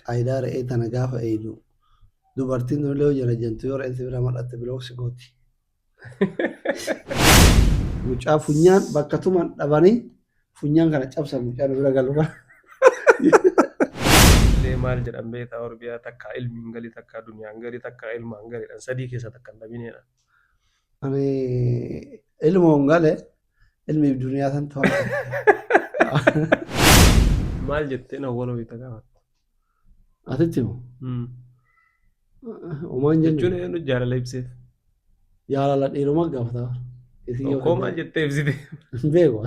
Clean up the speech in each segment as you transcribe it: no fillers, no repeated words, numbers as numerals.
qaayidaa re'ee tana gaafa eeydu dubartiin tun illee hojii jantu yoo re'een bira mal'atte bilooksi gooti. Mucaa funyaan bakka tuman dhabanii funyaan kana cabsan mucaan bira galu kana. Maal jedhan beektaa Oromiyaa takka ilmi hin gali takka duniyaan gali takka ilma hin galiidhaan sadii keessa takka hin dhabineedha. Ani ilma hin gale ilmi duniyaa san to'atu. Maal jettee na wal ho'iita gaafata? Atitti moo? Omaan jechuun eenyu jaalala ibseef? Jaalala dhiiruma gaafata. Tokkoo maal jettee ibsite? Beeku.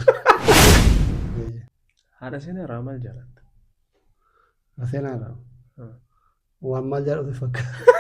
Haadha seenaa maal jaalatta? Seenaadha. Waan maal jedhu fakkaata.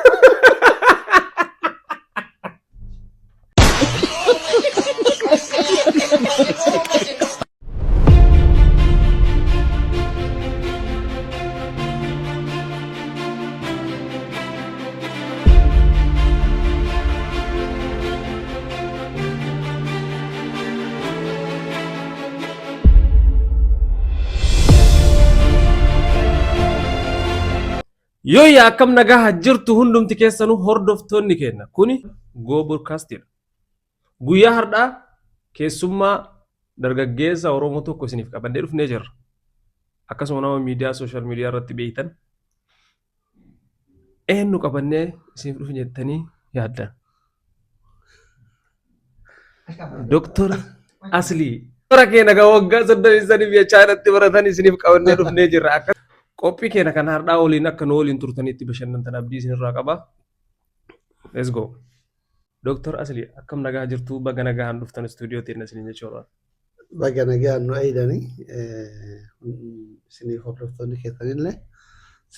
Yooyyaa akkam nagaa jirtu hundumti keessanuu hordoftoonni keenya kuni Go Broadcastidha. Guyyaa har'aa keessummaa dargaggeessa Oromoo tokko isiniif qabannee dhufnee jirra. Akkasuma nama miidiyaa sooshaal miidiyaa irratti beektan eenyu qabannee isiniif dhufne jettanii yaaddan? Dr. Aslii. Bara keenya nagaa waggaa 35 jechaa irratti baratan isiniif qabannee dhufnee jirra. Qophii keenya kan har'aa waliin akka nu waliin turtanitti bashannantan abdii isinirraa qaba. Let's go. Dr. Aslii akkam nagaa jirtu baga nagaan dhuftan istuudiyoo teenya isiniin jechuudha. Baga nagaan nu eeydanii isiniif hordoftoonni keessanillee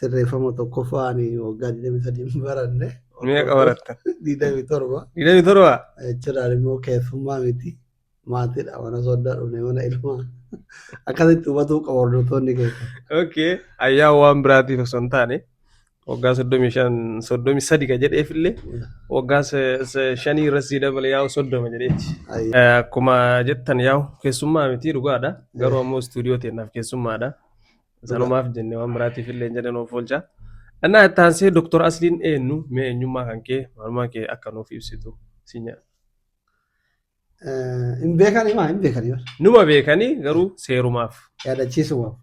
sirreeffama tokkoffaanii waggaa 23 baranne. Meeqa barattan? 27. 27? Jechuudhaan immoo keessummaa miti maatiidha mana sooddaa dhufne mana ilmaa. Akkasitti hubatuu qabu hordoftoonni keessa. Okay. Ayyaa waan biraatiif osoo hin taane waggaa 33 kan jedheefillee waggaa 5 irratti dabalee yaa'u 30 jedheeti. Akkuma jettan yaa'u keessummaa miti dhugaadha. Garuu ammoo istuudiyoo teenyaaf keessummaadha. Sanumaaf jennee waan biraatiifillee hin jedhan of oolchaa. Innaa ittaansee Dr. Asliin eenyu mee eenyummaa kan kee maalummaa kee akka nuuf ibsitu sinya. Hin beekanii maa hin beekanii? Numa beekanii garuu seerumaaf. Yaadachiisumaaf.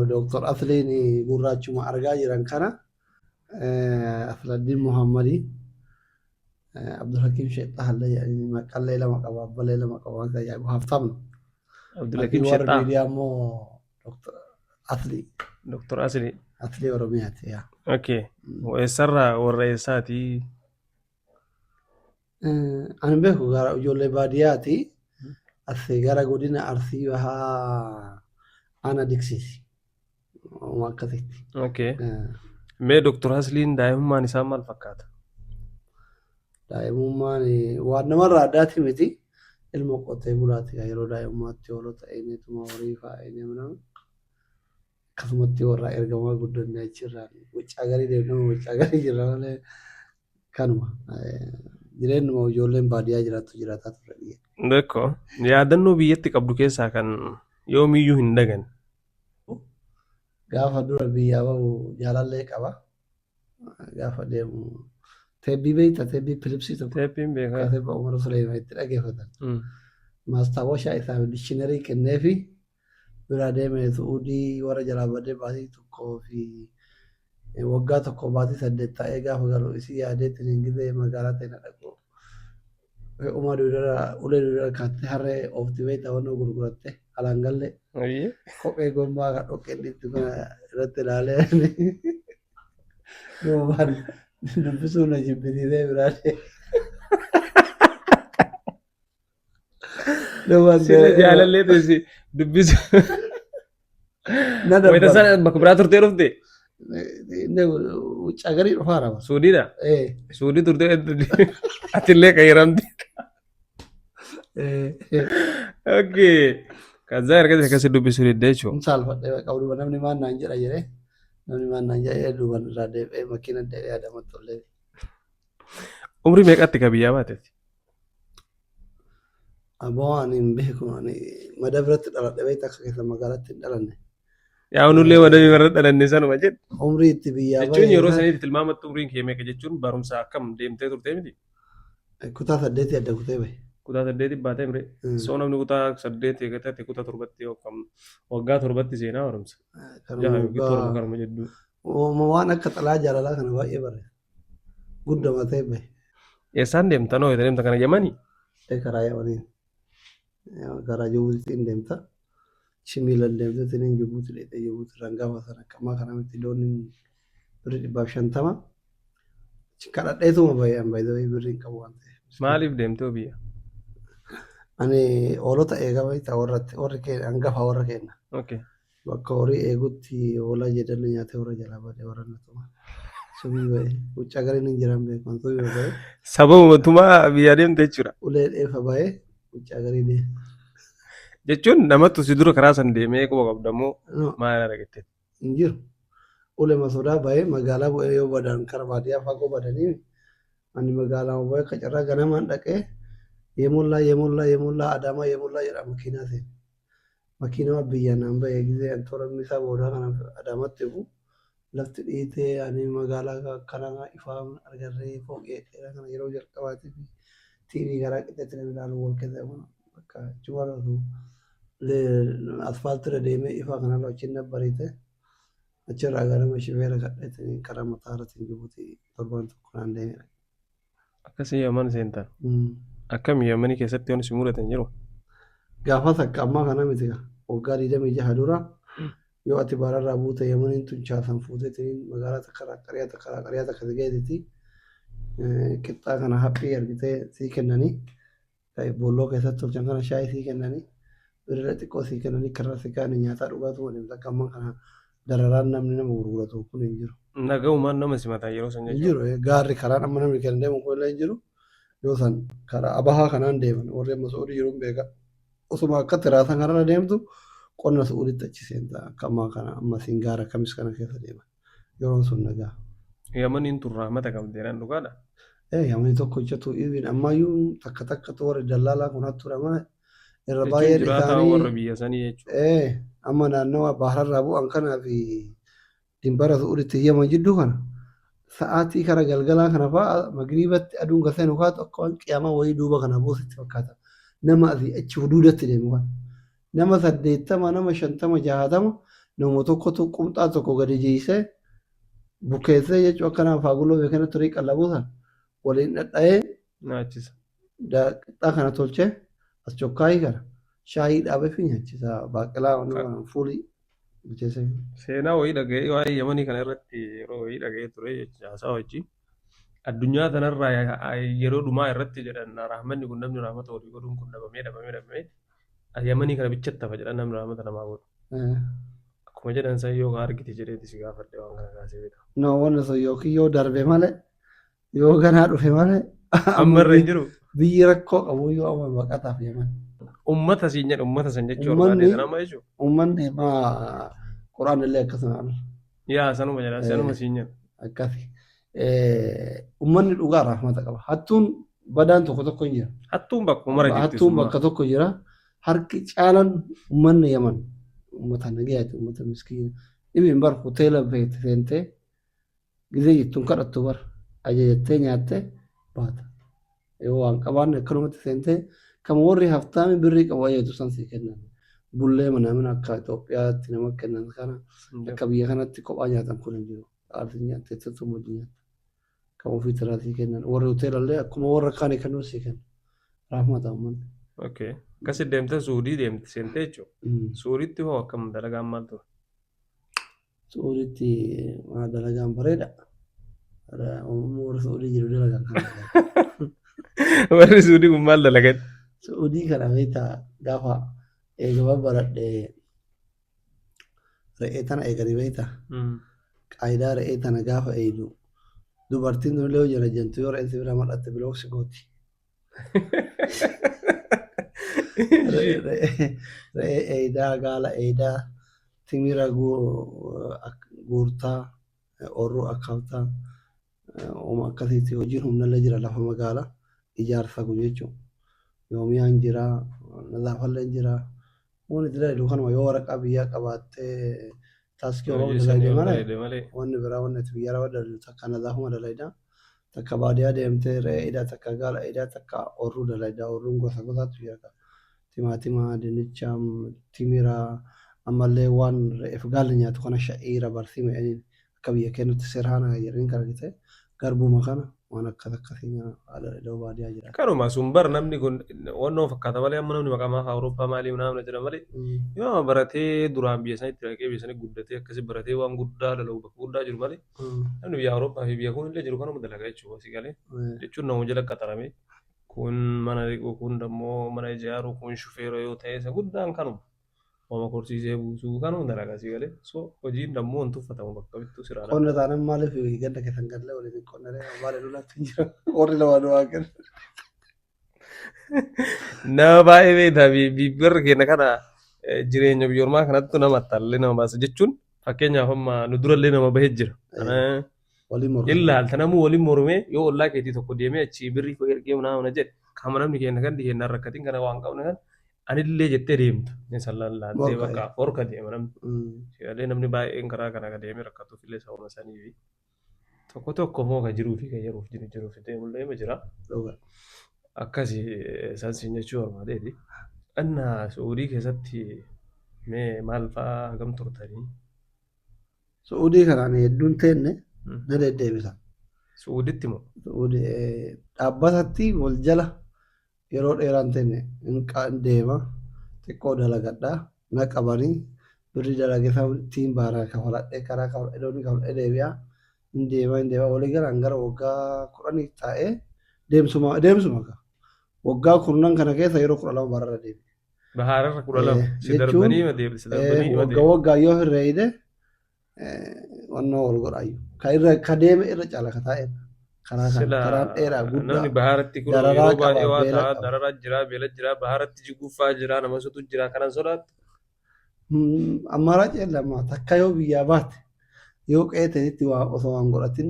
Dr. Asliin gurraachuma argaa jiran kana Asladdiin Muhammadii Abdulhakim Sheexxaa maqallee lama qaba abbalee lama qaba waan tajaajilu haftamna. Abdulhakim Sheexxaa. Warri miidiyaa immoo Dr. Aslii. Dr. Aslii. Aslii Oromiyaati yaa. Okay. Eessarraa warra eessaatii? Ani beeku gara ijoollee baadiyyaati. Asii gara godina Arsii bahaa ana diksiisi. Akkasitti. Okay. Mee Dr. Asliin daa'imummaan isaa maal fakkaata? Daa'imummaan waan namarraa addaati miti. Ilma qotee bulaati yeroo daa'imummaatti hoolota eenyutuma horii fa'aa mana akkasumatti warra ergamaa guddanne achirraan wuccaa garii deemnama wuccaa garii jirra malee kanuma. Jireenyuma ijoolleen baadiyyaa jiraataa turre biyya. D'accord. Yaadannoo biyyatti qabdu keessaa kan yoomiyyuu hin dagan. Gaafa dura biyyaa bahu jaalallee qaba. Gaafa deemu teebbii beektaa teebbii pilipsii tokko. Teebbiin beekaa. Teebba Umar Suleemaa itti dhageeffatan. Maastaawwashaa isaa dishiinarii kenneefi bira deemee su'uudii warra jalaa badee baasii tokkoo fi waggaa tokko baatii 8 ta'ee gaafa galu isii yaadeetti ingilizee magaalaa ta'e na dhaqu. Umar dudara ulee dudara kaattee harree oofti beektaa waan gurguratte alaan galle. Kophee gommaa kan dhoqqeedhiitti irratti ilaalee duubaan dubbisuu na jibbisiisee biraa jaalallee teessi dubbisu. Wayita sana bakka biraa turtee dhufte? Wuccaa garii dhufaa raba. Suudiidha? Suudii turtee atillee qayyiramti. Okay. Kazaa erga akkasii dubbisuu didda jechuudha. Saalfadhee qabu namni maan naan jedha jedhee namni maan naan jedhee duuban irraa deebi'ee makiina deebi'ee adama tollee. Umrii meeqatti ka biyyaa baateeti? Aboo ani hin beeku ani mada biratti dhaladhe beektaa akka keessa magaalaatti hin dhalanne. Yaa nullee wadamii warra dhalanne sanuma jedhu. Umrii itti biyyaa Jechuun yeroo sanitti tilmaamatti umriin kee meeqa jechuun barumsa akkam deemtee turtee miti? kutaa 8 adda kutee bahe. Kutaa 8 baatee mire. Soo namni kutaa 8 eegatatti kutaa 7 yookaan waggaa 7 seenaa barumsa. Jaha yookiin torba kanuma jedhu. Waan akka xalaa jaalalaa kana baay'ee barreessa. Guddamaa ta'e bahe. Eessaan deemta noo deemta kana Yemanii? Karaa Yemanii. Karaa Jibuutiin deemta. Shimiilan deemte tiniin Jibuuti dheedhee Jibuuti rangafa sana akkamaa kanamitti dooniin 150. Kadhadheetuma baay'een baay'ee birriin qabu waan ta'eef. Maaliif deemtee biyya? Ani hoolota eegama isa warri keenya hangafa warra keenya. Bakka horii eegutti hoolaa jedhan nyaatee warra jalaa badee warra natuma. Subii baay'ee wuccaa gariin hin jiran beekan subii baay'ee. Sababa tumaa biyya deemte jechuudha. Ulee dheefa baay'ee wuccaa garii deema. Jechuun namatti si dura karaa san deemee quba qabdamoo maal argatte? Hin jiru. Ulee masodaa baay'ee magaalaa bu'ee yoo badan karaa baadiyyaa fagoo badanii ani magaalaa baay'ee qacarraa ganamaan dhaqee yemullaa Adaamaa yemullaa jedha makiinaa seena. Makiinaa biyya naan bahee gisee antooronni isaa boodaa kana Adaamatti bu'u lafti dhiitee ani magaalaa kanaa ifaa argarree fooqee dheeraa kana yeroo jalqabaatiif TV garaa qixxeetti nama ilaalu wal keessa bakka cumaratu asfaaltira deemee ifaa kana loochiin dabbariite achirraa gara shifeera kadheetti karaa mataa irratti Jibuutii torbaan tokko naan deemee. Akkasii Yemen seentan. Akkam Yemanii keessatti yoon si mudatan jiru? Gaafa takka ammaa kana miti waggaa 26 dura yoo ati baararraa buute Yemaniin tun chaasan fuuteetiin magaalaa takka takka geetitti qixxaa kana haphii argitee sii kennanii boolloo keessatti tolchan kana shaayii sii kennanii birira xiqqoo sii kennanii karra si kaanii nyaataa dhugaatuu waliin takka ammaa kana dararaan namni nama gurguratu kun hin jiru. Nagaumaan nama simataa yeroo san jechuudha. Hin jiru gaarri karaan amma namni kan deemu kun illee hin jiru yoo san karaa abahaa kanaan deeman warri amma Suudii jiruun beeka. Osuma akka tiraasan kanarra deemtu qonna Suudiitti achi seenta akka ammaa kana amma siin gaara kamis kana keessa deeman yeroon sun nagaa. Yemaniin turraa mata qabdeedhaan dhugaadha. Yemanii tokko hojjetu ibin ammayyuu takka warri dallaalaa kun hattuudha mana irra baay'ee dhiitaanii warra biyya sanii jechuudha. Amma naannawa bahararraa bu'an kanaa fi dimbara Suudiitti Yemen jidduu kana sa'aatii kara galgalaa kana fa'aa magriibatti aduun gasee nu kaatu akka waan qiyaamaa wayii duuba kana buusitti fakkaata. Nama asii achi huduudatti deemu kan nama 80 nama 50 60 nama tokkotu qumxaa tokko gadi jiisee bukeessee jechuun akka nama faaguloo beekana turii qallabuusan waliin dhadha'ee nyaachisa. Qixxaa kana tolchee as chokkaayii kana shaayii dhaabee fi nyaachisa baaqelaa fuulii bilcheessee. Seenaa wayii dhaga'ee waa'ee Yemanii kana irratti yeroo wayii dhaga'ee ture jechuudha wajjin. Addunyaa kanarraa yeroo dhumaa irratti jedhan rahmanni kun namni rahmata walii godhuun kun dhabamee Yemanii kana bichatti hafa jedhan namni rahmata namaa godhu. Akkuma jedhan san yoo argite jedheeti si gaafadhe waan kana kaasee beeka. Wanni sun yookiin yoo darbe malee yoo ganaa dhufe malee ammarra hin jiru. Biyyi rakkoo qabu yoo amma baqataaf Yemen. Uummata siin jedhu uummata san jechuun barbaade sanama jechuudha. Uummanni Quraan illee akkasuma. Yaa sanuma jedha sanuma siin jedhu. Akkasi. Uummanni dhugaa rahmata qaba. Hattuun badaan tokko hin jira. Hattuun bakka mara jirti. Hattuun bakka tokko jira. Harki caalan uummanni Yemen uummata nagayaati uummata miskiina. Dhibeen bar hoteela seentee gizee jettuun kadhattu bar ajajattee nyaattee baata. Yoo waan qabaanne akkanumatti seentee kama warri haftaami birrii qabu ajajatu san sii kennan. Bullee mana akka Itoophiyaatti nama kennan kana akka biyya kanatti kophaa nyaatan kun hin jiru. Aartiin nyaattee tuttuuma nyaata. Kan ofii tiraatii kennan warri hoteelallee akkuma warra kaanii kennuu sii kennan. Rahmata uummanni. Akkasii deemtee Suudii deemte seentee jechuudha. Suudiitti hoo akkam dalagaan maal ture? Suudiitti dalagaan bareeda. Warri Suudii jiru dalagaan kana. Warri Suudii kun maal dalagan? Suudii kana beektaa gaafa eegama baradhee re'ee tana eeganii beektaa? Qaayidaa re'ee tana gaafa eegdu dubartiin sun illee hojii jantu yoo re'een si bira mal'atte bilooksi gooti. Re'ee eedaa gaala eedaa timira guurtaa oorruu akkaataa akkasitti hojiin humnallee jira lafa magaalaa ijaarsa kun jechuudha. Yoomiyaan jira laafallee jira. Waan itti dalagu kanuma yoo waraqaa biyyaa qabaattee taaskii homaa dalaydee malee wanni biraa wanni itti biyya rawaa dalagu takka nadaafuma dalaydaa takka baadiyyaa deemtee re'ee idaa takka gaala idaa takka oorruu dalaydaa oorruun gosa gosaatu jira timaatima dinnicha timiraa ammallee waan re'eef gaalli nyaatu kana sha'iira barsii me'aniin akka biyya keenyatti sirhaana jedhanii kan argite garbuma kana waan akkas akkasii haala iddoo baadiyyaa jira. Kanuma sumbar namni kun wannoo fakkaata malee amma namni maqaa maafa Awurooppaa maalii naamna jedha malee yoo baratee duraan biyya sanitti dhaqee biyya sanii guddatee akkasii baratee waan guddaa dalagu bakka guddaa jiru malee namni biyya Awurooppaa fi biyya kun illee jiru kanuma dalagaa jechuudha si galee jechuun nama jala qaxarame kun mana dhiquu kun dammoo mana ijaaru kun shufeera yoo ta'e isa guddaan kanuma. Wama korsiisee buusuu kanuma dalagaa si galee so hojiin dammoo wantu uffatamu bakka bittuu siraan. Qonna taanaan maaliif ganda keessan galee waliin qonna maal lolaatti jira warri lamaan waa kenna. Nama baay'ee beektaa biyya keenya kana jireenya biyyoormaa kanatti nama attaallee nama baasa jechuun fakkeenyaaf amma nu durallee nama bahee jira. Ilaalta namuu waliin mormee yoo ollaa keetii tokko deemee achii birrii koo ergee naamna jedhe kama namni keenya kan dhiyeennaa rakkatiin kana waan qabne kan anillee jettee deemta. Sallaan laantee bakka horka deema namni. Sigalee namni baay'een karaa kana deemee rakkatuuf illee sababa sanii fi tokko tokko moo kan jiruu fi kan jiruuf deemullee ma jira. Akkasii sansiin jechuu barbaadeeti. Anna Suudii keessatti mee maal fa'aa hagam turtanii? Suudii kanaan hedduun teenne na deddeebisa. Suuditti moo? Dhaabbatatti wal jala yeroo dheeraan teenne hin deema xiqqoo dalagadhaa na qabanii birrii dalageessa ittiin baaraa kafaladhee karaa kafaladhee deebi'aa hin deema walii galaan gara waggaa 10 taa'ee deemsuma waggaa 10 kana keessa yeroo 12 baararra deebi. Bahararra 12 si darbanii ma deebisi darbanii ma deebisi. Waggaa yoo hirreeyde wannoo wal godhaayyuu ka deeme irra caala ka taa'e. Karaan dheeraa guddaa. Namni baharatti kun yeroo baay'ee waa ta'a dararaa jira beela jira baharatti jiguufaa jira nama sotu jira kanan sodaatu. Ammaraa ceellama takka yoo biyyaa baate yoo qeeteetti waa osoo waan godhatin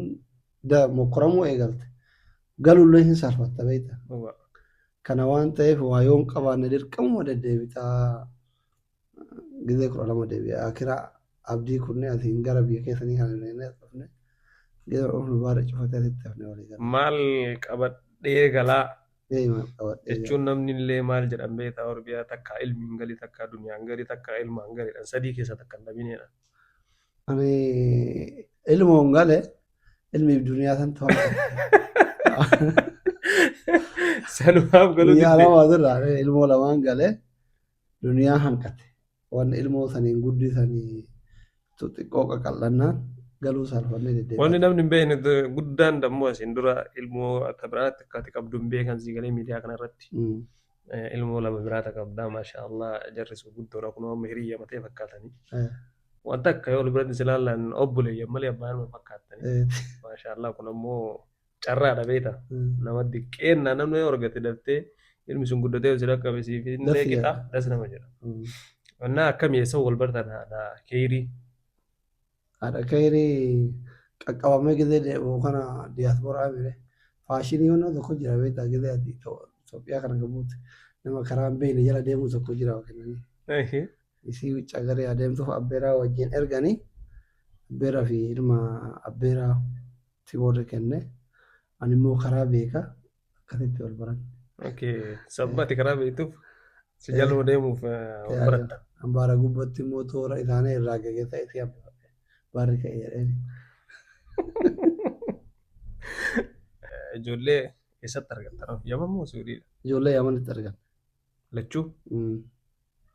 mokkoramuu eegalte galullee hin salphatta beekta. Kana waan ta'eef waa yoon qabaanne dirqamuma deddeebitaa gizee 12 deebi'a akira abdii kunne asiin gara biyya keessanii kana dhufne. Maal qabadhee galaa jechuun namni illee maal jedhan beektaa Oromiyaa takka ilmiin galii takka duniyaan galii takka ilmaan galiidhaan sadii keessa takka hin dhabinedha. Ani ilmoon gale ilmiif duniyaa san ta'u. Sanumaaf galuu didee. Duniyaa lamaa ilmoo lamaan gale duniyaa hanqate waan ilmoo saniin guddisanii xixiqqoo qaqal'annaan. Galuu salphannee deddeebi'a. Wanni namni hin beekne guddaan dammoo asiin dura ilmoo akka biraatti akkati qabdu hin beekan si galee miidiyaa kanarratti. Ilmoo lama biraata qabdaa maashaallah jarrisu guddoodha kun amma hiriyya matee fakkaatanii. Wanta akka yoo biratti si ilaallan obboleeyyan malee abbaan fakkaatanii. Maashaallah kun ammoo carraadha beekta. Nama diqqeenna namni yoo argate daftee ilmi sun guddatee si dhaqqabe siif illee qixa das nama jedha. Wanna akkamii eessa wal bartan haadha keerii. Ada kayri qaqqabamee gizee deemu kana diiyaasporaa mire faashinii wanna tokko jira beektaa gizee ati Itoophiyaa kana gabuutti nama karaa hin beekne jala deemu tokko jira kennanii. Isii wicca garee adeemtuuf abbeeraa wajjin erganii abbeeraa fi ilma abbeeraa ti warri kenne ani immoo karaa beeka akkasitti wal baran. Sabbati karaa beektuuf si jaluma deemuuf wal baratta. Ambaara gubbatti immoo toora isaanii irraa gaggeessa isii abbeera. Baarri ka'ee jedhani. Ijoollee eessatti argatta? Yaman moo Suudiidha? Ijoollee Yamanitti argan. Lachuu?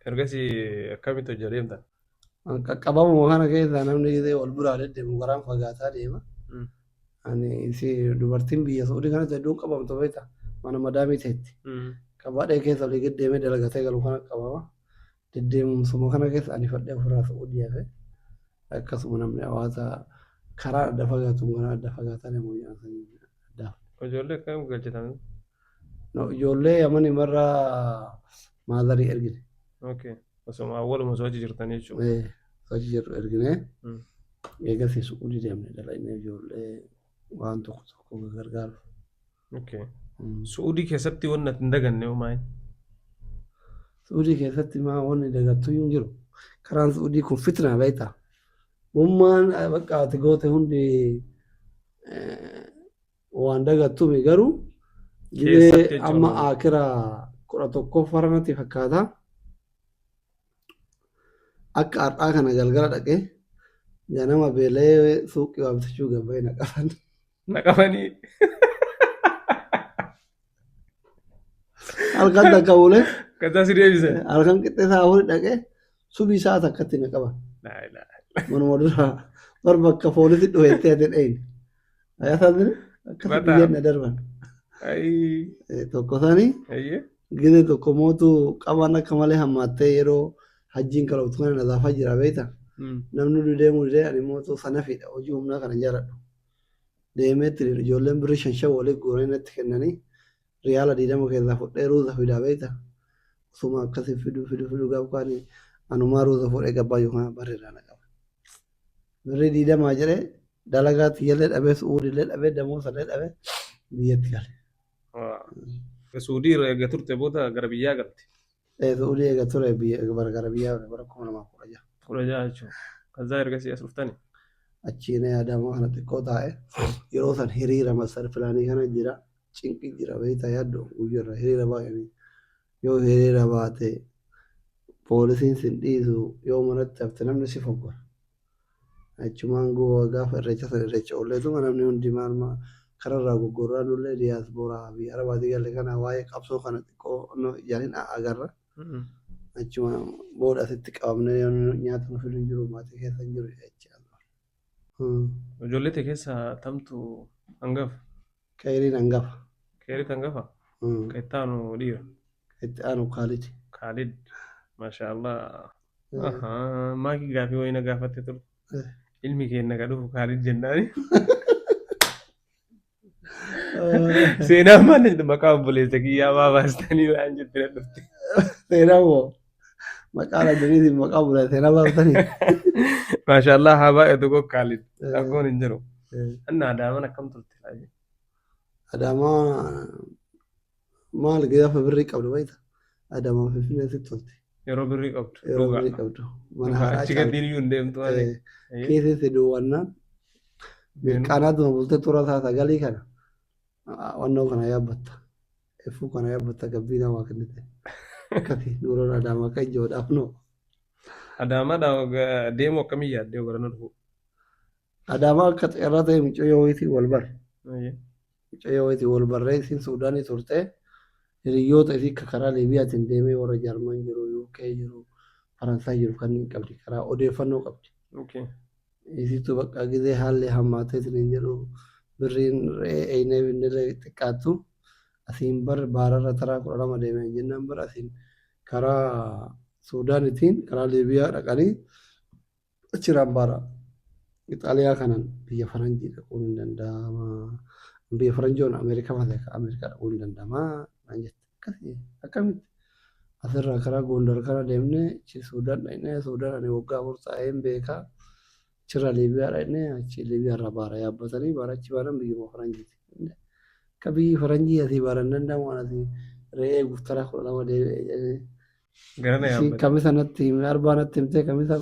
Ergasii akkamitti hojii adeemtan? Qaqqabamuma kana keessa namni gizee wal biraa deddeemu garaan fagaataa deema. Ani dubartiin biyya Suudii kanatti hedduun qabamtu beekta. Mana madaamii ta'etti. Qabaadhee keessa olii deddeemee dalagatee galu kana qabama. Deddeemumsuma kana keessa ani fadhee ofirraa Suudii hafe. Akkasuma namni hawaasa karaa adda fagaatuun gara adda fagaataa deemu adda. Ijoollee akkam galchitan? Ijoollee Yamanii marra maazarii ergine. Osoma awwaaluma sochii jirtanii jechuudha. Sochii jirtu ergine. Eegasii Suudii deemne dalagnee ijoollee waan tokko gargaaru. Suudii keessatti wanni ati hin daganne maali? Suudii keessatti wanni dagattu hin jiru. Karaan Suudii kun fitna beektaa? Wammaan bakka ati goote hundi waan dagattuumi garuu gidee amma akira 11 natti fakkaata. Akka har'aa kana galgala dhaqee ganama beelee suuqii waa bitachuu gabba'ee na qaban. Naqafanii. Halkan takka bulee Kataa si deebise. halkan qixxee isaa afurii dhaqee subii isaa takkatti na qaban. Manuma dura bar bakka foolisi dhuweettee ati dheenye. Ayyaasaan akkasii biyyeen na darban. Tokko sanii gidee tokko mootu qaban akka malee hammaattee yeroo hajjiin kalootu kana nazaafaa jira beekta. Namni deemuu didee ani mootu sana fidha hojii humnaa kana jaaladhu. Deemeetti ijoolleen birrii 5 walii guuranii natti kennanii riyaala 20 keessaa fudhee ruuza fidaa beekta. Osuma akkasii fiduu gaafa kaanii anumaa ruuza fudhee gabbaa yookaan bareedaa na qaba. Birrii 20 jedhee dalagaa tiyyallee dhabee su'uudillee dhabee damoosallee dhabee biyyatti gale. Suudii eega turte booda gara biyyaa galte. Suudii eega ture gara biyyaa bara 2016. 16 jechuudha. Kazaa ergasii as dhuftani. Achiin yaadamaa kana xiqqoo taa'e yeroo san hiriira masar filaanii kana jira cinqii jira beektaa yaaddu guyyaarra hiriira baay'ee yoo hiriira baate poolisiin sin dhiisu yoo manatti hafte namni si foggora. Achumaan gaafa irreecha san irreecha olleetuma namni hundi maalmaa kararraa goggorraa nullee diyaasporaa fi arabaatii galle kana waa'ee qabsoo kana xiqqoo jaaniin agarra. Achuma booda asitti qabamnee nyaata nu fidu jiru maatii keessa hin jiru jechuudha. Ijoollee ta'e keessa tamtu hangafa. Qeeriin hangafa. Qeerit hangafa. Kan itti aanu dhiira. Itti aanu Khalid. Khalid. Maashaallah. Maakii gaafii wayina gaafatte ture. Ilmi keenya ka dhufu Khalid jennaani. Seenaa maal maqaa obboleessa kiyyaa maa baastanii waan jettee na dhufte. Seenaa moo maqaan addunyaatti maqaa obboleessa seenaa baastanii. Maashaallah haa baay'atu koo Khalid. Rakkoon hin jiru. Anna Adaamaan akkam turte laayee. Adaamaa maal gaafa birrii qabdu bayta. Adaamaa Finfinnee sitti tolte. Yeroo birrii qabdu. Yeroo birrii qabdu. Mana haaraa achi gadi iyyuu hin deemtu waan. Keessatti duwwannaan mirqaanaatuma bultee tura isaa sagalii kana wannoo kana yaabbatta. Effuu kana yaabbatta gabbii namaa kennite. Akkasii duroon Adaamaa kan ijoodhaaf noo. Adaamaadhaa deemu akkamii yaaddee garana dhufu? Adaamaa akka xeerraa ta'e mucayyoo wayitii wal barre. Mucayyoo wayitii wal barree isiin Suudaanii turtee hiriyoota isii karaa Liibiyaatiin deemee warra Jaarman jiru, UK jiru, Faransaay jiru kanneen qabdi karaa odeeffannoo qabdi. Isiitu bakka gizee haalli hammaatee isiniin jedhu birriin re'ee binnillee xiqqaattu asiin bar baararra taraa 12 deemee jennaan bar asiin karaa Suudaanitiin karaa Liibiyaa dhaqanii achirraan baara. Ixaaliyaa kanan biyya Faranjii dhaquun hin danda'ama. Biyya Faranjoon Ameerikaa malee Ameerikaa dhaquun hin danda'ama. Naan jette akkasii akkamitti asirraa karaa Gondar kana deemnee achi Suudaan dhaqnee Suudaan ani waggaa 4 taa'een beekaa. Achirraa Liibiyaa dhaqnee achi Liibiyaarraa baara yaabbatanii baara achi baaran biyyuma Faranjiiti. Akka biyyi Faranjii asii baaran danda'amu waan asii re'ee guftaraa 12 deebi'ee. Kamisa natti arbaa natti himtee kamisa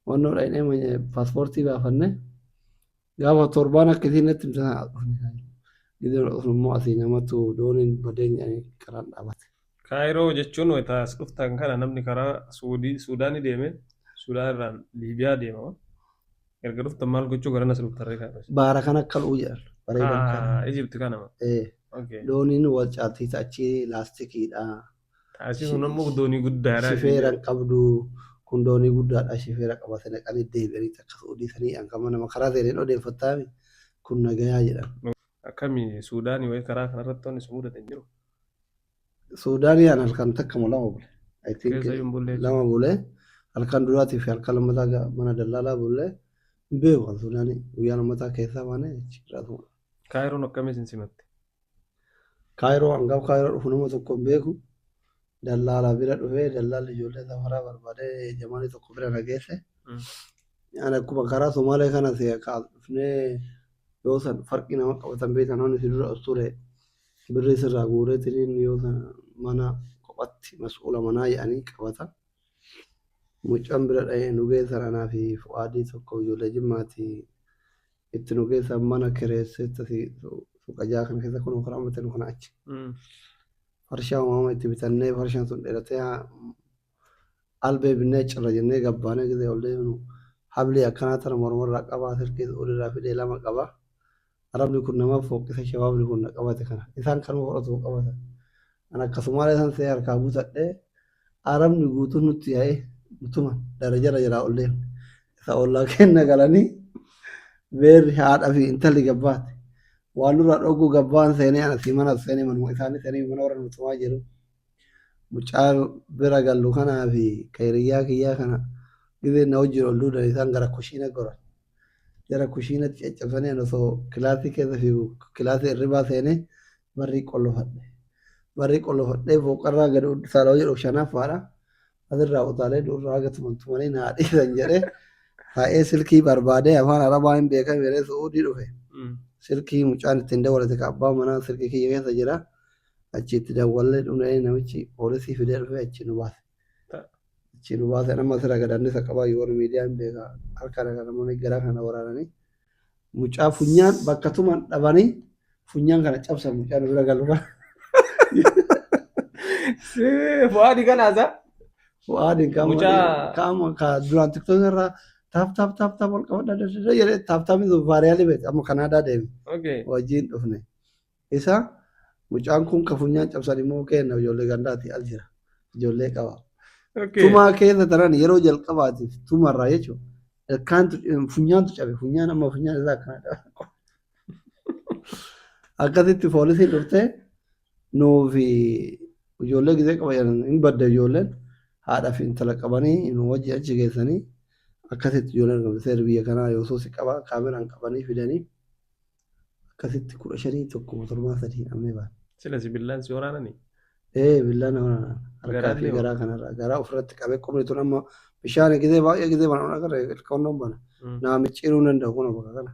wannoo dhaqnee paaspoortii baafanne gaafa torbaan akkasii natti himte sana dhufne gidduu immoo asii namatu dooniin badeenya karaan dhaabate. Kaayiroo jechuun as dhuftan kana namni karaa Suudaanii deeme Suudaan irraan Liibiyaa deema. Erga dhuftan maal gochuu gara nas dhuftarree kaayiroo. Baara kan akka lu'uu jedhan. Ijipti kanama. Dooniin wal caaltiisa achi laastikiidha. Taasisuu namni doonii guddaadha. Shifeera qabdu kun doonii guddaadha. Shifeera qabatanii dhaqanii deebi'anii akka Suudiisanii hangama nama karaa seeneen odeeffattaa kun nagayaa jedhan. Akkamii Suudaanii wayii karaa kanarratti wanni sun mudate hin jiru? Suudaanii aan halkan takka moo lama bule. Lama bule halkan duraatii fi halkan lammataa mana dallaalaa bule hin beeku kan Suudaanii guyyaa lammataa keessaa baanee jiraatuma. Kaayiroon akkamii isin simatte? Kaayiroo hangam kaayiroo dhufu nama tokko hin beeku. Dallaalaa bira dhufee dallaalli ijoollee safaraa barbaadee jamaanii tokko bira nageesse. Ani akkuma karaa Somaalee kana dhufnee yoo san farqii nama qabatan beekan waan isin dura ture birrii sirraa guureetiin yoo san mana kophatti mas'uula manaa yaa'anii qabata. mucaan bira dha'ee nu geessan anaa fi fu'aadii tokko ijoollee jimmaati itti nu geessan mana kireessetti suuqajaa kan keessa kun karaa uummatanii kun achi. Farshaa uumama itti bitannee farshaan sun dheeratee albee binnee cirra jennee gabbaanee gisee ol deemnu habli akkanaa tana mormarraa qabaa sirkeessa olirraa fidee lama qaba. Arabni kun nama fooqqisa shabaabni kun na qabate kana isaan kanuma fudhatu qabatan. An akkasumallee san see harkaa buutadhee Arabni guutuu nutti yaa'ee utuma darajarra jiraa ol deemne. Isa ollaa kenna galanii beerri haadhaa fi intalli gabbaate. Waan nurraa dhoguu gabbaan seenee ana si mana seenee manuma isaanii seenee mana warra nutumaa jiru. Mucaa bira gallu kanaa fi kayriyyaa kiyyaa kana gisee na hojii ol duudan isaan gara kushiina goran. Jara kushiinatti caccabsanii ana osoo kilaasii keessa fi kilaasii irribaa seenee barrii qollofadhe. Barrii qollofadhee fooqarraa gadi saalaa jedhu shanaffaadha. Asirraa utaalee durraa haga tumantumanii naa dhiisan jedhee taa'ee silkii barbaadee afaan arabaa hin beekan jedhee su'uudii dhufe. Silkii mucaan ittiin dawwalate abbaa manaa silkii kiyya keessa jira. Achi itti dawwallee dhumee namichi poolisii fidee dhufee achi nu baase. Achi nu baase nama sira gadannisa qabaa yoo miidiyaa hin beeka harka namoonni garaa kana waraananii mucaa funyaan bakka tuman dhabanii funyaan kana cabsan mucaan bira galu kana. Fu'aadii kanaasaa? Fu'aadiin qaama duraan tiktoon irraa taap ol qabadha jedhee taaptaapni sun vaariyaalii beekti amma kanaadaa deeme. Wajjin dhufne. Isa mucaan kun ka funyaan cabsan immoo kenna ijoollee gandaati as jira. Ijoollee qaba. Tumaa keessa tanan yeroo jalqabaatiif tumarraa jechuudha. Ilkaantu funyaantu cabe funyaan amma funyaan isaa akkanadha. Akkasitti poolisiin dhuftee nuufi ijoollee gisee qaban hin badda ijoolleen haadhaa fi intala qabanii nu wajji achi geessanii akkasitti ijoolleen qabsiseera biyya kanaa yoo si qaba kaameraan qabanii fidanii akkasitti 15,173 amnee baate. Sila sibiilaan si waraananii? Billaan waraanaa harkaa fi garaa kanarraa garaa ofirratti qabee qubni tun amma bishaan gisee baay'ee gisee bana agarra ilkaawwan bana nama micciiruu danda'u kun bakka kana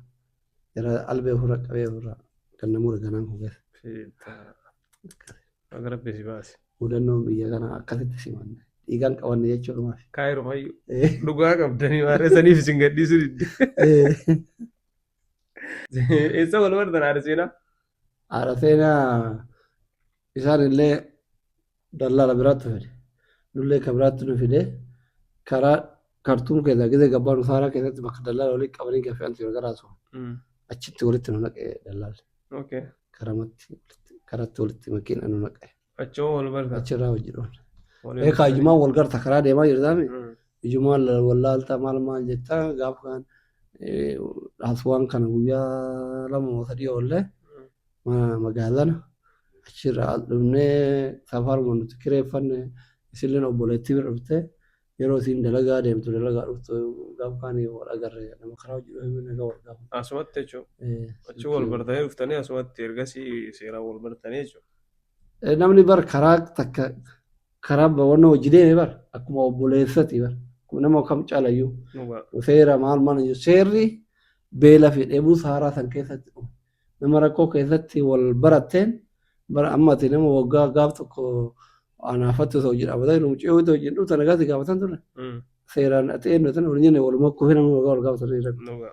jara albee ofirra qabee ofirraa kan namoota ganaan kun keessa. Agarra beesi baase. Mudannoon biyya kanaa akkasitti simanne dhiigaan qabanne jechuudha. Kaayirumayyuu dhugaa qabdanii waaree saniif isin gadhiisuu didde. Eessa wal bartan haadha seenaa? Haadha seenaa isaan illee dallaala biraatti fide. Nullee kan biraatti nu fide karaa kartuum keessaa gisee gabbaan usaaraa keessatti bakka dallaala walii qabanii gaffee anti gargaraatu. Achitti walitti nu naqee dallaalli. Karatti walitti makiina nu naqee. Achoo wal barta. Achirraa hojii dhoofne. Eekaa ijumaan wal garta karaa deemaa jirtaami. Ijumaan wallaaltaa maal jettaa gaafa kan aswaan kana guyyaa 2-3 oollee magaalana achirraa dhufnee safaruma nuti kireeffanne isilleen obboleettii bira dhuftee yeroo isiin dalagaa deemtu dalagaa dhuftu gaafa kan wal agarre nama karaa hojii dhoofne nagaa wal gaafa. Asumatti jechuudha. Achii wal bartanii dhuftanii asumatti ergasii seeraan wal bartanii jechuudha. Namni bar karaa takka karaa bawwanna hojii deeme bar akkuma obboleessati bar nama kam caalayyuu seera maal mana jiru seerri beela fi dheebuu saaraa san keessatti nama rakkoo keessatti wal baratteen bara ammati nama waggaa gaaf tokko anaafatti osoo hojii dhaabbatan mucee yoo hojii dhuftan nagaatti gaafatan turre seeraan ati eenyuutan wal jenne walumaa kuufee nama waggaa wal gaafatan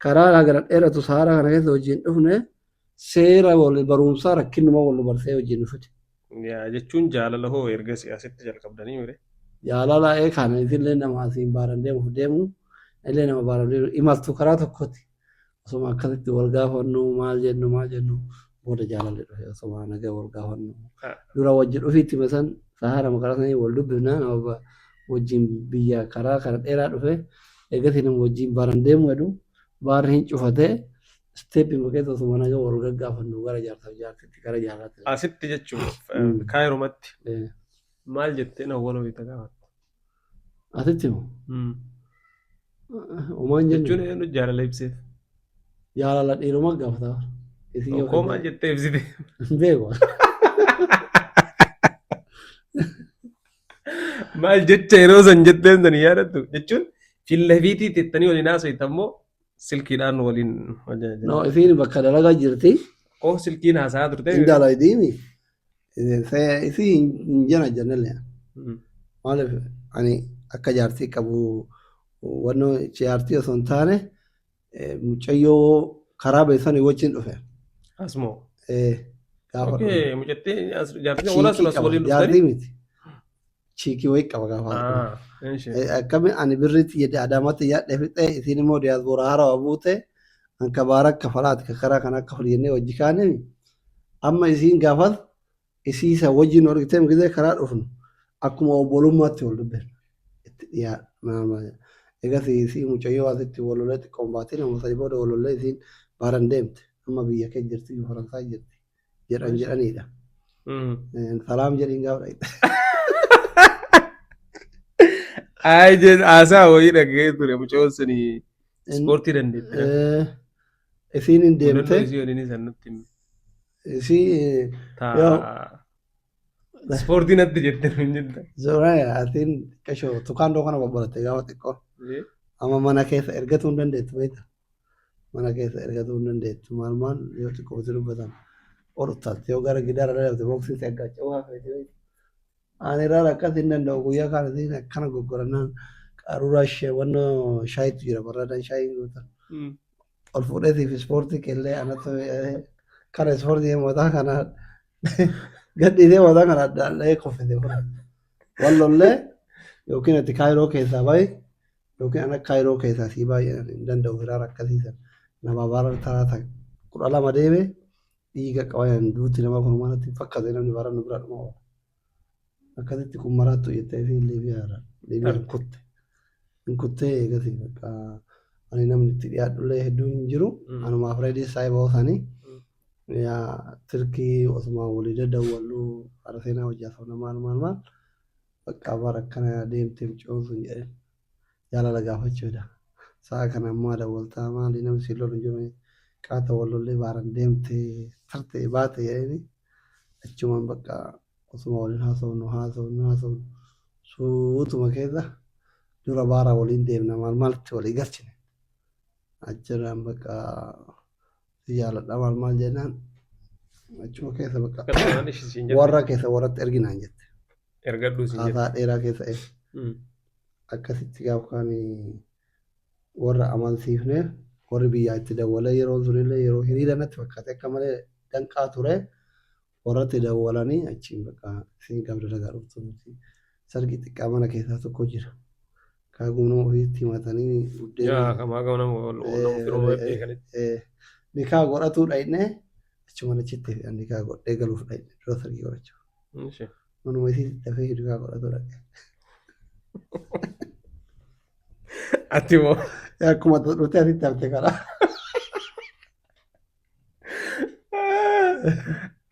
karaa hagara dheeratu saaraa kana keessa hojiin dhufne seera wal barumsaa rakkinuma wal barsee hojiin dhufate. Jechuun jaalala hoo erga siyaasatti jalqabdanii mire? Jaalala kana isillee nama asiin baaran deemuuf deemu illee nama baaran deemu imaltu karaa tokkotti osuma akkasitti wal gaafannu maal jennu booda jaalalli dhufe osuma nagaa wal gaafannu dura wajji dhufiitti masan sahara makaraa sanii wal dubbifnaa nama wajjin biyya karaa kana dheeraa dhufe eegasii nama wajjin baaran deemu jedhu baarri hin cufatee steepii makeessa osuma nagaa wal gaggaafannu gara jaarsaaf jaarsitti gara jaalaatti. Asitti jechuun kaayirumatti. Maal jettee na wal ho'iita gaafatte? Asitti moo? Uumaan jennu. Jechuun eenyu jaalala ibseef? Jaalala dhiiruma gaafata. Koo maal jettee ibsite? Beeku. Maal jecha yeroo san jetteen san yaadattu jechuun fillafiitii teettanii waliin haasa'ita immoo silkiidhaan waliin hojjetan. No, isiin bakka dalagaa jirti. Koo silkiin haasa'aa turte? Indaalaa idiimi. Isi hin jana jannallee. Maaliif ani akka jaartii qabu wannoo jaartii osoo hin taane mucayyoo karaa beeksanii wajjin dhufe. Asmoo. Gaafa Okay, mucattee jaartii walaas nas waliin jaartii dhuftanii. miti. Chiikii wayii qaba gaafa. Inshi. Akkami ani birriitti jedhe Adaamaatti yaadde fixee isiin immoo diyaaspooraa haarawaa buute anka baara akka falaati ka karaa kana akka fali jennee wajji kaanee amma isiin gaafas isiisa wajjin horgitee gizee karaa dhufnu akkuma obbolummaatti wal dubbeerra itti dhiyaadha. Egas isii mucayyoo asitti wallolee xiqqoon baatee nama sadii booda wallolee isiin baaran deemte amma biyya kee jirti Faransaay jirti jedhanidha. Salaam jedhiin gaafa dhaqxe. Ay jen aasaa wayii dhagee ture mucayyoon suni ispoortii dandeetti. Isiin hin deemte. Isii waliin sanatti himi. Isii Ispoortii natti jette hin jirta. Zooraya atiin qashoo tukaandoo kana babbalatte gaafa xiqqoo. Amma mana keessa ergatuu hin dandeettu beekta. Mana keessa ergatuu hin dandeettu maal yoo xiqqoo si dubbatan ol utaalti yoo gara gidaara dhalate booksii si aggaachaa waa feete beekta. Ani irraa akkas hin danda'u guyyaa kana isiin akkana goggorannaan qaruuraa ishee wannoo shaayitu jira barraadhaan shaayiin guutan. Ol fuudheetiif ispoortii kellee anatu kana ispoortii mataa kana gadhiisee mataa kana addaan dhahee koffete fudhate. Wallollee yookiin ati kaayiroo keessaa baay'ee yookiin ana kaayiroo keessaa sii baay'ee hin danda'u hiraara akkasiisan nama baara taraa 12 deeme dhiiga qabayan duuti nama kun manatti fakkaate namni baara nu bira dhuma. Akkasitti kun maraattu jettee fi Liibiyaan kutte. Hin kuttee eegasii bakka ani namni itti dhiyaadhullee hedduun hin jiru. Anumaaf reedii saayibaa osanii Turkii Osmaan walii daddaawwalluu haadha seenaa hojii haasawna maal bakka bara akkana deemtee mucaan sun jedhee jaalala gaafachuudha. Sa'a kana ammaa daawwaltaa maali namni si lolu jiru qaata wallollee baaran deemtee tartee baate jedhanii achumaan bakka osuma waliin haasawnu suutuma keessa dura baara waliin deemna maalti walii galchine. Achirraan bakka jaaladha maal jennaan achuma keessa bakka warra keessa warratti erginaan jette. Ergadhu siin jette. Haasaa dheeraa keessa akkasitti gaafa kaan warra amansiifne warri biyyaa itti dawwalee yeroo sunillee yeroo hiriira natti fakkaate akka malee danqaa ture warratti dawwalanii achiin bakka siin qabda dagaa dhuftu nuti sargi xiqqaa mana keessaa tokko jira. Kaagumna ofiitti himatanii Yaa kamaa gama nama firuma beekanitti. Nikaa godhatuu dhaqne achuma achitti nikaa godhee galuuf dhaqne dura sargii godhachuu. Manuma isii dafee nikaa godhatuu dhaqe. Ati moo? Akkuma dhufte asitti hafte karaa.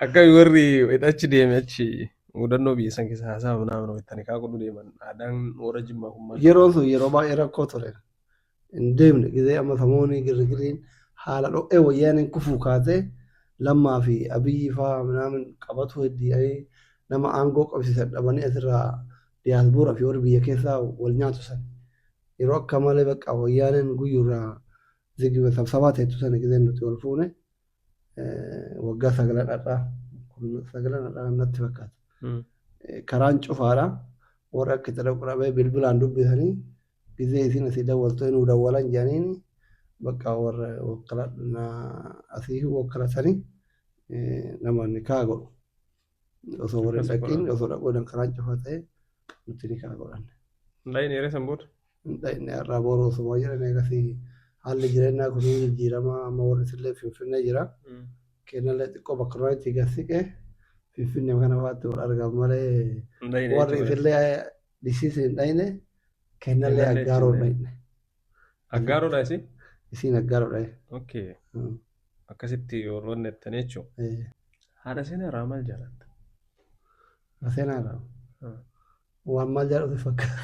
Akkami warri achi deeme achi mudannoo biyya san keessa haasaa naannoo itti nikaa godhuu deeman aadaan warra Jimmaa kun maal? Yeroon sun yeroo baay'ee rakkoo ture. Hin deemne gizee amma samoonii girgiriin haala dho'ee wayyaaniin kufuu kaatee Lammaa fi Abiyyi fa'aa minaamin qabatu heddii nama aangoo qabsiisan dhabanii asirraa diyaaspoora fi warri biyya keessaa wal nyaatu san. Yeroo akka malee bakka wayyaaniin guyyuurraa zigime sabsabaa ta'etu sana gizee nuti wal fuune waggaa 9 natti fakkaata. Karaan cufaadha. Warra akka itti dhaqee bilbilaan dubbisanii gizee isiin asii dawwaltoo nuu dawwalan jedhaniin bakka warra asii wakkalatanii nama nikaa godhu. Osoo warri dhaqiin osoo dhaquudhaan karaan cufaa ta'e nuti nikaa godhanne. Ndayin yeroo san booda? Ndayin irraa booroo osoo jiran eegasii haalli jireenyaa kun jijjiiramaa amma warri isillee finfinnee jira. Kennallee xiqqoo bakka irratti gasiqee finfinnee kana fa'aatti wal argamu malee warri isillee dhisiise hin dhayne kennallee aggaaroo hin dhayne. Aggaaroodha isi? Isiin aggaaroodha. Okay. Akkasitti warroonni jettanii jechuudha. Haadha seenaa irraa maal jaalatta? Seenaa irraa waan maal jaalatu fakkaata.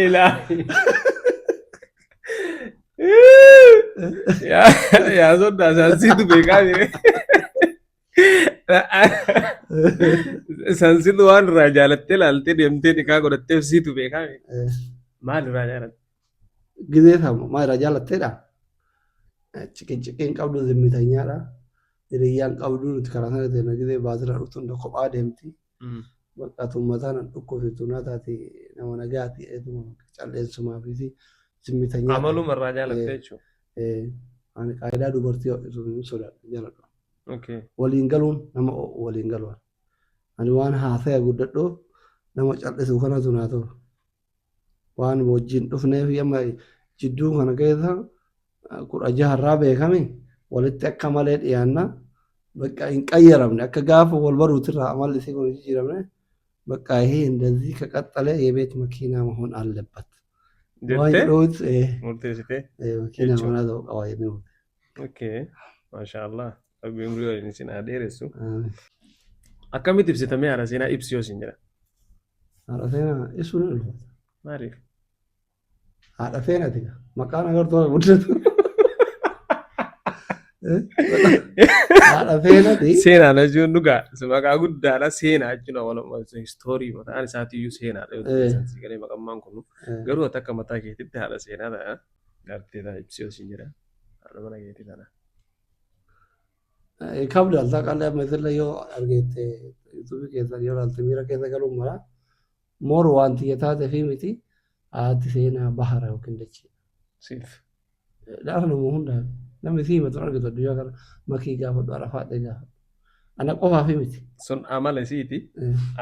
Ilaahi. Yaa soddaa sansiitu beekaa jire. Sansiitu waan irraa jaalattee laaltee deemtee nikaa godhatteef siitu beekaa jire. Maal irraa jaalatte? Gizee sammuu maal irraa jaalatteedha? Ciqiin qabdu zimmitanyaadha. hiriyyaan qabduu nuti karaa sana deemna gidee baasirraa dhuftu hunda kophaa deemti. Bakka tummataan dhukkubsitu naa taate nama nagaati eeduma calleessumaa fi simmitanii. Amaluma irraa jaalatte jechuudha. Ani qaayidaa dubartii ho'isu hin sodaadha jaaladha. Okay. Waliin galuun nama waliin galuun. Ani waan haasaya guddadhoo nama callisu kanatu naa ta'u. Waan wajjin dhufneef amma jidduu kana keessa 16 beekame walitti akka malee dhiyaanna በቃ ይንቀየረም akka gaafa wal baruutirraa amalli isii kun jijjiiramne በቃ ይሄ እንደዚህ ከቀጠለ የቤት መኪና መሆን አለበት ወይዶት ሙርቴሲቴ መኪና መሆን አለው ቀዋይ ነው ኦኬ ማሻአላህ አብዩምሪዮ ኢንሲና ደረሱ akkamitti ibsitamee haadha seenaa ibsi yoo isin jedha haadha seenaa ibsuun hin ulfaatu maaliif haadha seenaati maqaan agartuu guddatu haadha seenaati seenaan jechuun dhugaa maqaa guddaadha seenaa jechuun walumaa istoorii mataan isaatiiyyuu seenaadha galee maqammaan kun garuu akka mataa keetitti haadha seenaadha garteedha ibsi yoo isin jedha haadha mana keetii tana kabdal taaqalee amma yoo argite yuutuubii keessa yoo ilaalte miira keessa galuun mala moor wanti taate fi miti haati seenaa bahara yookiin dachee siif lafa nama hundaa namni si himatu argatu addunyaa kana makii gaafadhu arafaadhe gaafadhu ana qofaa fi miti sun amala isiiti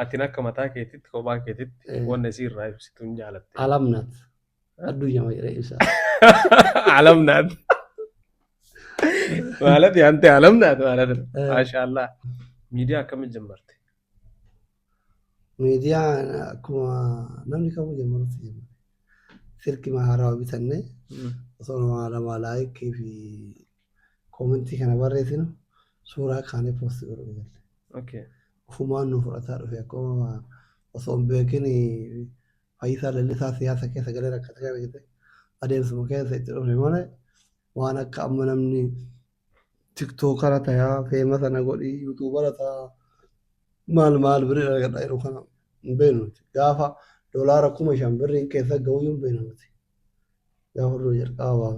atiin akka mataa keetitti kophaa keetitti wanna isii irraa ibsituun jaalatte alamnaat addunyaa jedhee ibsa alamnaat ማለት ያንተ ዓለም ናት ማለት ነው ማሻአላ ሚዲያ ከምን ጀመርተ ሚዲያ akkuma namni kamuu ጀመሩት sirki maharaa bitanne osoo nama laayikii fi koomentii kana barreessinu suuraa kaanee poosti godhuu galle okay ufumaan nu fudhataa dhufe akkuma osoo hin beekin Fayyisaa Leellisaa siyaasa keessa galee rakkate kana jette adeemsuma keessa itti dhufe malee waan akka amma namni tiktookara tayaa feema sana godhi yuutuubara ta'a maal birii argadha yeroo kana hin beeknuti gaafa doolaara 5,000 birriin keessa ga'uu hin beeknuti gaafa yeroo jalqabaa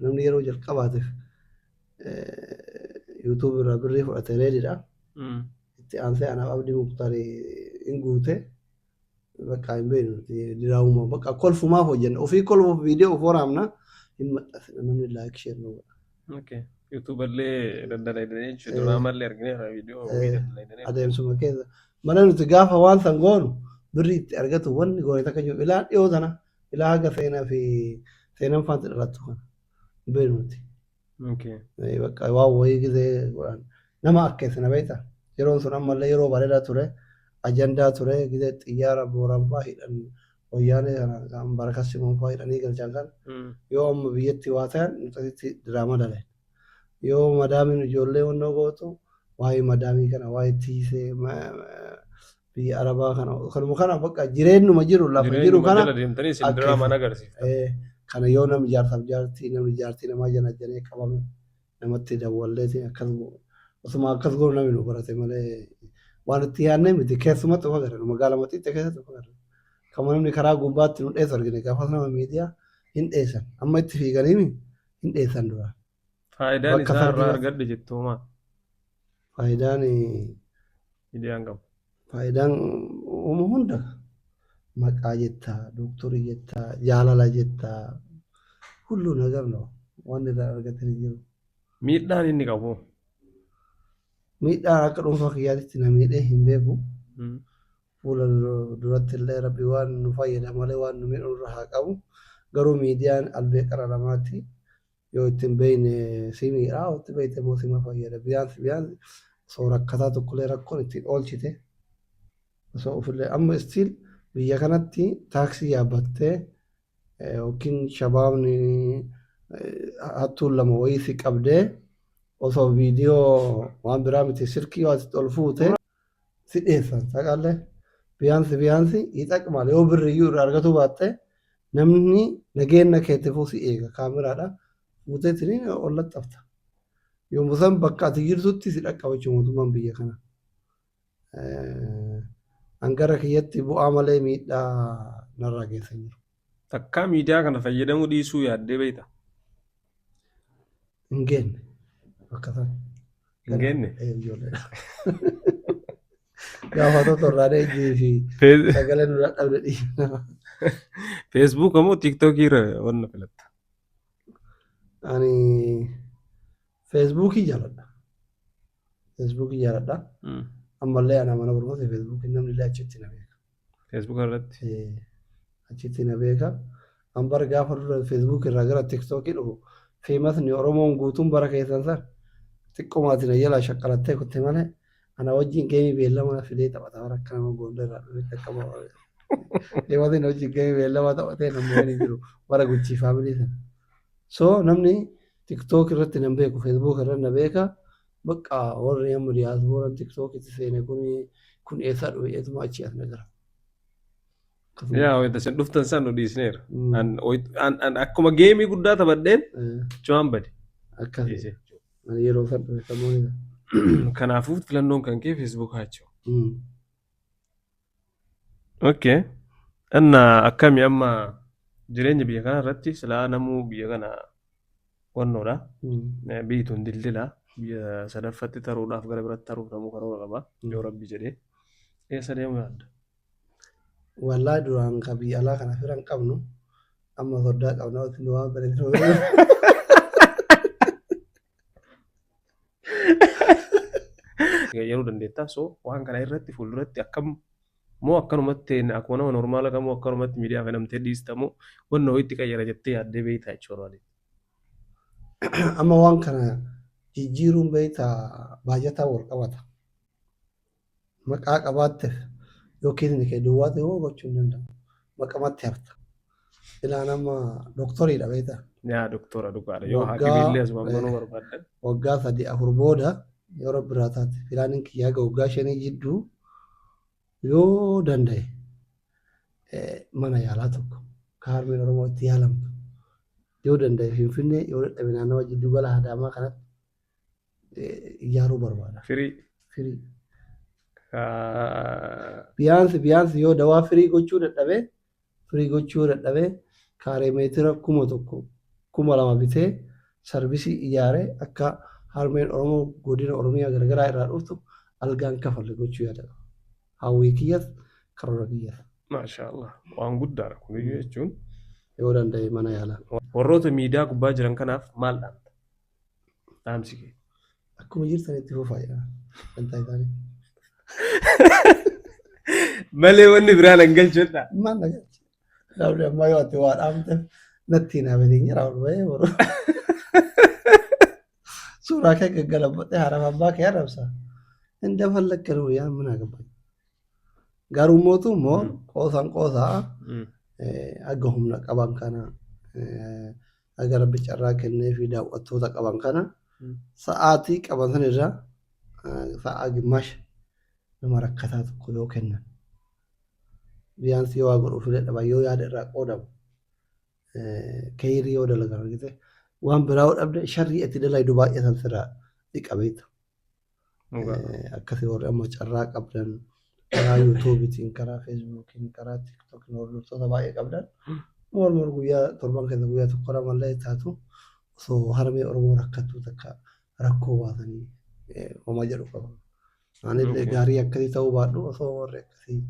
namni yeroo jalqabaatiif yuutuub irraa birrii fudhatee reedidha itti aansee anaaf abdii muktaarii hin guute bakka hin beeknuti diraawuma bakka kolfumaaf hojjenna ofii kolfuuf viidiyoo of waraabna hin maxxansina namni laayik sheer nu godha. Okay. Yuutuuballee daldalaydanii jechuudha duraamallee argineera viidiyoo daldalaydanii. Adeemsuma keessa mana nuti gaafa waan san goonu birri itti argatu wanni goone takka jiru ilaa dhiyoo sana ilaa haga seenaa fi seenaan faanti dhalattu kana beeknuti. Okay. Bakka waan wayii gisee godhan nama akkeessina beektaa yeroon sun ammallee yeroo bareedaa ture ajandaa ture gisee xiyyaara booranfaa hidhan wayyaanee kana kan barakassi gonfaa hidhanii galchan kan yoo amma biyyatti waa ta'an nuti diraama dalee yoo madaamiin ijoollee wannoo gootu waa'ee madaamii kana waa'ee tiisee biyya arabaa kana bakka jireenyuma jiru lafa jiru kana kana yoo namni jaarsaaf jaartii namni jaartii namaa jana janee qabame namatti dawwalleeti osuma akkas goonu namni nu barate malee waan itti yaadne miti keessumatti ufa gara magaalaa maxiitti keessatti ufa gara kama namni karaa gubbaatti nu dheessu argine gaafa nama miidiyaa hin dheessan amma itti fiiganiimi hin dheessan dura. Faayidaan isaa irraa argadde jettuuma. Faayidaan miidiyaan qabu. Faayidaan uumu hunda maqaa jettaa dooktorii jettaa jaalala jettaa hullu nagar no waan irraa argatanii jiru. Miidhaan inni qabu. Miidhaan akka dhuunfaa kiyyaatitti na miidhee hin beeku. Fuula duratti illee rabbi waan nu fayyada malee waan nu miidhu irraa haa qabu. Garuu miidiyaan albee qara lamaatti yoo ittiin beekne si miidhaa itti beekte immoo si fayyada. Biyyaansi osoo rakkataa tokkollee rakkoon ittiin oolchite osoo ofillee amma istiin biyya kanatti taaksii yaabbattee yookiin shabaabni hattuun lama wayii si qabdee osoo viidiyoo waan biraa miti sirkii waan itti ol fuute si dheessan saqallee biyyaansi hiixaqmaal yoo birriyyuu irraa argatu baatte namni nageenya keetiifuu si eega kaameraadha fuuteetiin ol laxxafta yommuu san bakka ati jirtutti si dhaqqabachuu mootummaan biyya kana hangara kiyyatti bu'aa malee miidhaa narraa geessan jiru. Takkaa miidiyaa kana fayyadamuu dhiisuu yaaddee beekta? Hin geenne bakka sana Hin geenne. Ijoolleedha. Gaafa tortorraa ejjii fi sagalee nu dadhabde dhiifna. Facebook moo TikTokii irra wanna filatta? Ani Feesbuukii jaaladha. Feesbuukii jaaladha. Ammallee ana mana barumsa Feesbuukii namni illee achitti na beeka. Facebook irratti? Achitti na beeka. An bara gaafa dura Feesbuuk irraa gara TikTokii dhufu feemasni Oromoon guutuun bara keessan san xiqqoomaati na jalaa shaqqalattee kutte malee ana wajjin geemii beellamaa fidee taphata bara akka nama Gondar irraa dhufe akkama deematiin wajjin geemii beellamaa taphatee namoonni jiru bara Guchii faamilii sana. So namni TikTok irratti nan beeku Facebook irra na beeka bakka warri amma diyaaspooraan TikTokitti seene kun eessaa dhufe eesuma achi as nagara. Yaa wayita isin dhuftan san nu dhiisneera. Akkuma geemii guddaa taphadheen cuwaan bade. Akkasii. Ani yeroo san dhufe sammuu Kanaafuu filannoon kan kee Facebook haa jechuudha. Okay. Anna akkami amma jireenya biyya kana irratti silaa namuu biyya kana wannoodha. Biyyi tun dildila. Biyya sadaffatti taruudhaaf gara biratti taruuf namuu karoora qaba. Yoo rabbi jedhee. Eessa deemuu yaadda? Wallaahi duraan ka biyya alaa kana firan qabnu amma soddaa qabna otin waan bareedu. Yeroo dandeettaa so waan kana irratti fuulduratti akkam moo akkanumatti akkuma nama normaala qabu akkanumatti miidiyaa fayyadamtee dhiistamu wanna ho'itti qayyara jettee yaaddee beektaa jechuudha. Amma waan kana jijjiiruun beektaa baajataa wal qabata. Maqaa qabaatteef yookiin ni kee duwwaa ta'e hoo gochuu hin danda'u. Maqamatti hafta. Ilaan amma dooktoriidha beektaa. Yaa dooktora dhugaadha. Yoo hakiimiillee asuma banuu barbaaddan. Waggaa 3-4 booda yoo rabbi biraa taate filaaniin kiyyaa waggaa 5 jidduu yoo danda'e mana yaalaa tokko ka harmeen Oromoo itti yaalamtu yoo danda'e Finfinnee yoo dadhabe naannawa jidduu gala Adaamaa kanatti ijaaruu barbaada. Firii. Biyaansi yoo dawaa firii gochuu dadhabee kaaree meetira 1,200 bitee sarvisii ijaaree akka harmeen Oromoo godina Oromiyaa garagaraa irraa dhuftu algaan kafalle gochuu yaada. Hawwii kiyyas karoora kiyyas. Maashaallah waan guddaadha kun jechuun. Yoo danda'e mana yaalaa. Warroota miidiyaa gubbaa jiran kanaaf maal dhaamta? Dhaamsi kee. Akkuma jirtanitti fufaa dantaa isaanii. Malee wanni biraan hin galchudha. Maal na galche? Namni ammaa yoo ati waa dhaamteef natti hin habeetiin jira ol bahee boru. Suuraa kee gaggalabaxee haadha abbaa kee arrabsa. Hin dafallakkanuu yaa mana gabbaa. Garuu mootu immoo qoosaa akka humna qaban kana akka rabbi carraa kennee fi daawwattoota qaban kana sa'aatii qaban san irraa sa'aa gimmaasha nama rakkataa tokko yoo kennan. Biyaansi yoo waa godhuu fi dadhaban yoo yaada irraa qoodamu keeyrii yoo dalagan argite waan biraa yoo dhabde sharrii itti dalaydu baay'atan sirraa dhiqabeeta. Akkasii warri amma carraa qabdan karaa yuutuubiitiin karaa feesbuukiin karaa tiktookiin hordoftoota baay'ee qabdan mormor guyyaa torban keessa guyyaa tokko lamallee taatu osoo harmee Oromoo rakkattuu takka rakkoo baasanii homaa jedhu qaban. Anillee gaarii akkasii ta'uu baadhu osoo warri akkasii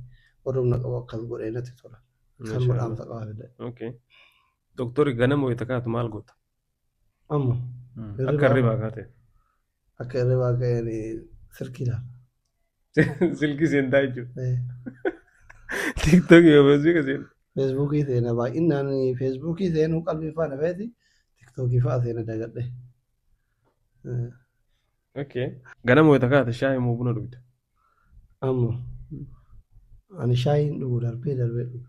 odumna qabu akkas godhee natti tola. Kan dhaamsa qabaa fedha. Dooktorri ganama wayita kaatu maal goota? Amma. Akka hirribaa kaate. Akka hirribaa ka'een sirkii laala. Silkii seentaa jechuudha. TikTok yoo feesbuukii seena. Feesbuukii seena baay'inaan feesbuukii seenuu qalbii faana feeti TikTokii fa'a seena dagadhe. Ganama wayita kaate shaayii moo buna dhugda? Amma ani shaayiin dhugu darbee dhugu.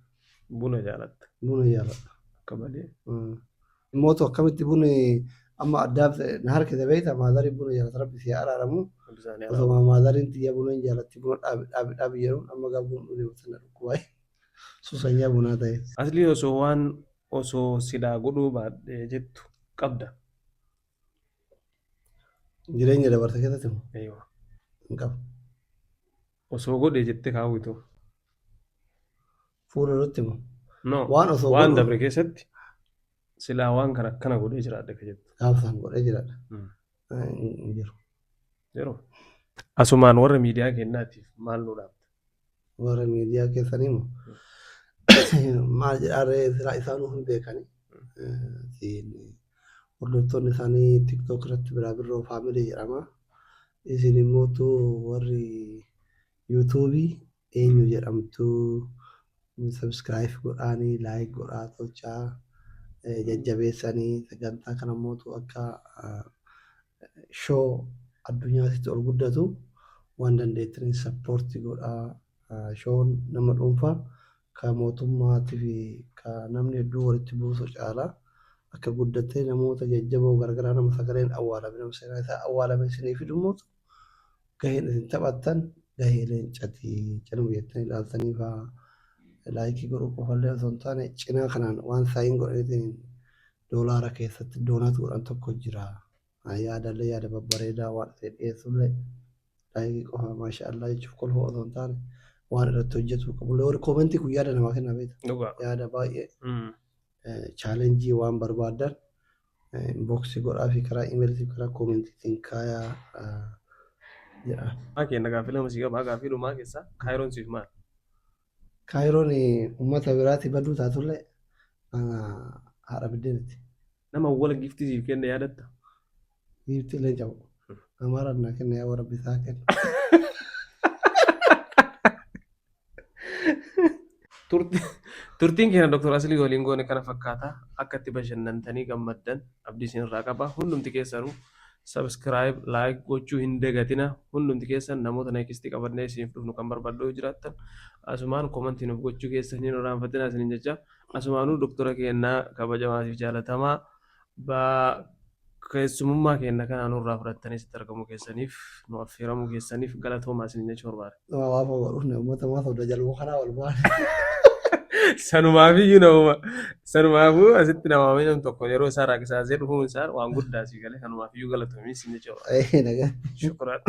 Buna jaalatta? Buna jaaladha. Akka malee. Mootu akkamitti bunni amma addaaf na harkisa beekta maadarii buna jaalata rabbi si araaramu. Osoo maadariin xiyya buna hin jaalatti buna dhaabi jedhuun amma gaa buna dhugee sana dhukkubaa'e suusanyaa bunaa ta'e. Aslii osoo sidaa godhuu baadhee jettu qabda. Jireenya dabarsa keessatti moo? Hin qabu. Osoo godhee jettee kaawwitu. Fuula irratti moo? Waan dabre keessatti silaa waan kana akkana godhee jiraadha ka jettu. Gaafasaan godhee jiraadha. Hin jiru. Yeroo asumaan warra miidiyaa kennaatiif maal nu dhaabta? Warra miidiyaa keessanii moo maal jedhaaree silaa isaanuu hin beekani. Hordoftoonni isaanii TikTok irratti biraa birroo faamilii jedhama. Isin immoo warri yuutuubii eenyu jedhamtu subscribe godhaanii like godhaa tolchaa jajjabeessanii sagantaa kana mootu akka show addunyaatti ol guddatu waan dandeettaniin sappoortii godhaa. Shown nama dhuunfaa kan mootummaatii fi kan namni hedduu walitti buusu caalaa akka guddatee namoota jajjaboo garagaraa nama sagaleen awwaalame nama seenaa isaa awwaalame isiniif dhummuutu gaheen isin taphattan gahee leencatii calama jettanii ilaaltanii fa'aa laayikii godhuu qofallee osoo hin taane cinaa kanaan waan saayiin godheetiin doolaara keessatti doonaatu godhan tokko jira. Yaadallee yaada babbareedaa waan ta'e dhiyeessullee laayikii qofa maashaallah jechuuf kolfoo osoo hin taane waan irratti hojjetu qabu. Warri koomentii kun yaada namaa kenna beekta. Yaada baay'ee chaalenjii waan barbaadan inboksii godhaa fi karaa imeelii karaa koomentiitiin kaayaa jedha. Kenna gaaffii lama si qabaa gaaffii dhumaa keessaa Kaayiroon siif maal? Kaayiroon uummata biraatti baduu taatullee haadha biddeenitti. Nama wal giftii siif kenna yaadatta? Giftii illee qabu. Amaaraan naa kenna yaa warra bisaa kenna. Turtiin keenya Dr. Aslii waliin goone kana fakkaata. Akka itti bashannantanii gammaddan abdii isin irraa qaba. Hundumti keessanuu subscribe like gochuu hin dagatina. Hundumti keessan namoota neekistii qabannee isiniif dhufnu kan barbaaddu jiraattan asumaan komantii nuuf gochuu keessanii hin irraanfatinaa isiniin jecha. Asumaanuu doktora keenyaa kabajamaa fi jaalatamaa keessummaa keenya kanaan nurraa fudhattanii sitti argamu keessaniif nu affeeramuu keessaniif galatoomaa isiniin jechuu barbaada. Waa fa'aa dhufne uummata maa ta'u dajaluu kanaa wal baane. Sanumaafiyyuu nama sanumaafuu asitti namaamee namni tokko yeroo isaa raakisaasee dhufuun isaa waan guddaa si galee kanumaafiyyuu galatoomii isin jechuudha. Shukran.